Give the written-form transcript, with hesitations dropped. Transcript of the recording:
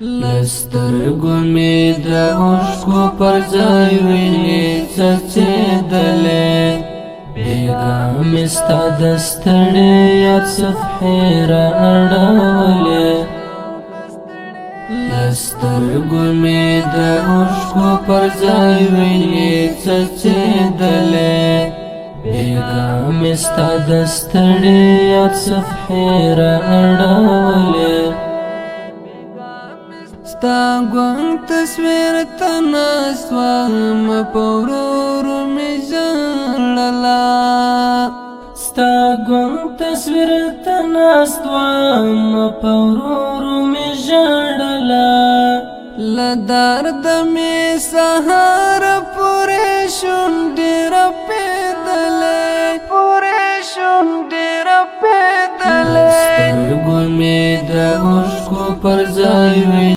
لسترګو مې د اوښکو پر ځای وینې څڅېدلې بېګا مې ستا د ستړې یاد صفحې را اړولې لسترګو مې د اوښکو پر ځای وینې څڅېدلې بېګا مې ستا د ستړې یاد صفحې را اړولې ستا ګوند تصویر ته ناست وم په ورورو مې ژړله ستا ګوند تصویر ته ناست وم په ورورو مې ژړله له درده مې سهار پورې شونډې رپېدلې سترګو مې د اوښکو پر ځای